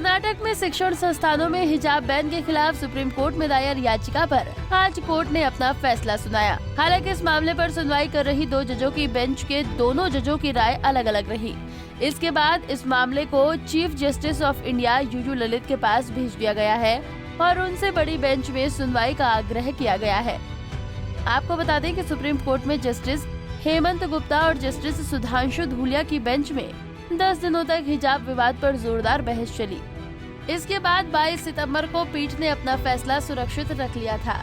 कर्नाटक में शिक्षण संस्थानों में हिजाब बैन के खिलाफ सुप्रीम कोर्ट में दायर याचिका पर आज कोर्ट ने अपना फैसला सुनाया। हालांकि इस मामले पर सुनवाई कर रही 2 जजों की बेंच के दोनों जजों की राय अलग अलग रही। इसके बाद इस मामले को chief justice of India U U Lalit के पास भेज दिया गया है और उनसे बड़ी बेंच में सुनवाई का आग्रह किया गया है। आपको बता दें कि सुप्रीम कोर्ट में जस्टिस हेमंत गुप्ता और जस्टिस सुधांशु धूलिया की बेंच में 10 दिनों तक हिजाब विवाद पर जोरदार बहस चली। इसके बाद 22 सितंबर को पीठ ने अपना फैसला सुरक्षित रख लिया था।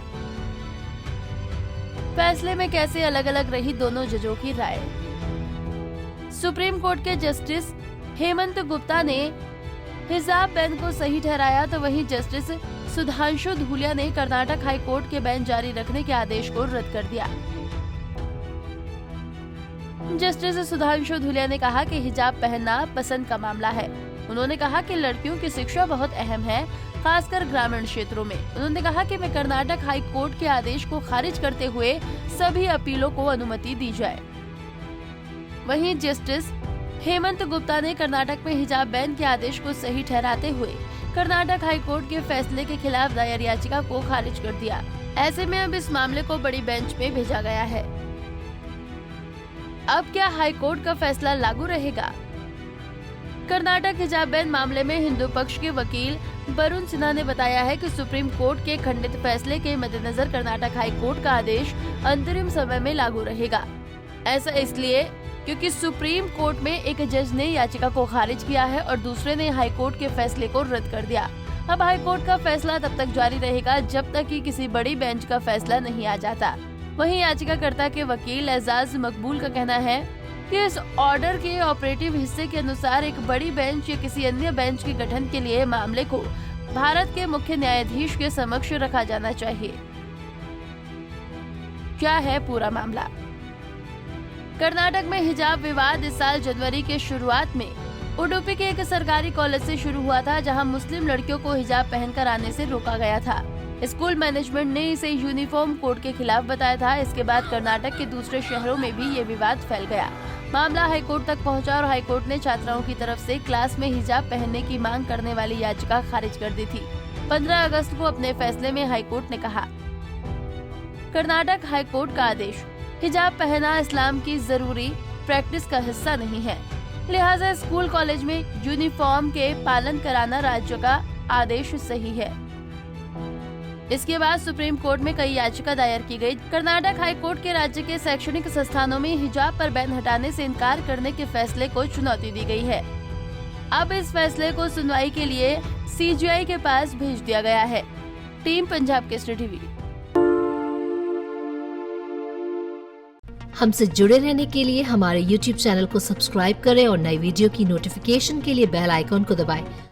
फैसले में कैसे अलग अलग रही दोनों जजों की राय। सुप्रीम कोर्ट के जस्टिस हेमंत गुप्ता ने हिजाब बैन को सही ठहराया, तो वहीं जस्टिस सुधांशु धूलिया ने कर्नाटक हाई कोर्ट के बैन जारी रखने के आदेश को रद्द कर दिया। जस्टिस सुधांशु धूलिया ने कहा कि हिजाब पहनना पसंद का मामला है। उन्होंने कहा कि लड़कियों की शिक्षा बहुत अहम है, खासकर ग्रामीण क्षेत्रों में। उन्होंने कहा कि मैं कर्नाटक हाई कोर्ट के आदेश को खारिज करते हुए सभी अपीलों को अनुमति दी जाए। वहीं जस्टिस हेमंत गुप्ता ने कर्नाटक में हिजाब बैन के आदेश को सही ठहराते हुए कर्नाटक हाई कोर्ट के फैसले के खिलाफ दायर याचिका को खारिज कर दिया। ऐसे में अब इस मामले को बड़ी बेंच में भेजा गया है। अब क्या हाई कोर्ट का फैसला लागू रहेगा? कर्नाटक हिजाब बैन मामले में हिंदू पक्ष के वकील वरुण सिन्हा ने बताया है कि सुप्रीम कोर्ट के खंडित फैसले के मद्देनजर कर्नाटक हाई कोर्ट का आदेश अंतरिम समय में लागू रहेगा। ऐसा इसलिए क्योंकि सुप्रीम कोर्ट में एक जज ने याचिका को खारिज किया है और दूसरे ने हाई कोर्ट के फैसले को रद्द कर दिया। अब हाई कोर्ट का फैसला तब तक जारी रहेगा जब तक कि किसी बड़ी बेंच का फैसला नहीं आ जाता। वहीं याचिकाकर्ता के वकील एजाज मकबूल का कहना है कि इस ऑर्डर के ऑपरेटिव हिस्से के अनुसार एक बड़ी बेंच या किसी अन्य बेंच के गठन के लिए मामले को भारत के मुख्य न्यायाधीश के समक्ष रखा जाना चाहिए। क्या है पूरा मामला? कर्नाटक में हिजाब विवाद इस साल जनवरी के शुरुआत में उडुपी के एक सरकारी कॉलेज से शुरू हुआ था, जहां मुस्लिम लड़कियों को हिजाब पहनकर आने से रोका गया था। स्कूल मैनेजमेंट ने इसे यूनिफॉर्म कोड के खिलाफ बताया था। इसके बाद कर्नाटक के दूसरे शहरों में भी ये विवाद फैल गया। मामला हाईकोर्ट तक पहुंचा और हाईकोर्ट ने छात्राओं की तरफ से क्लास में हिजाब पहनने की मांग करने वाली याचिका खारिज कर दी थी। 15 अगस्त को अपने फैसले में हाईकोर्ट ने कहा, कर्नाटक हाईकोर्ट का आदेश, हिजाब पहनना इस्लाम की जरूरी प्रैक्टिस का हिस्सा नहीं है, लिहाजा स्कूल कॉलेज में यूनिफॉर्म के पालन कराना राज्य का आदेश सही है। इसके बाद सुप्रीम कोर्ट में कई याचिका दायर की गई। कर्नाटक हाई कोर्ट के राज्य के शैक्षणिक संस्थानों में हिजाब पर बैन हटाने से इनकार करने के फैसले को चुनौती दी गई है। अब इस फैसले को सुनवाई के लिए सीजीआई के पास भेज दिया गया है। Team Punjab Kesari TV. हमसे जुड़े रहने के लिए हमारे YouTube चैनल को सब्सक्राइब करें और नई वीडियो की नोटिफिकेशन के लिए बेल आइकॉन को दबाएं।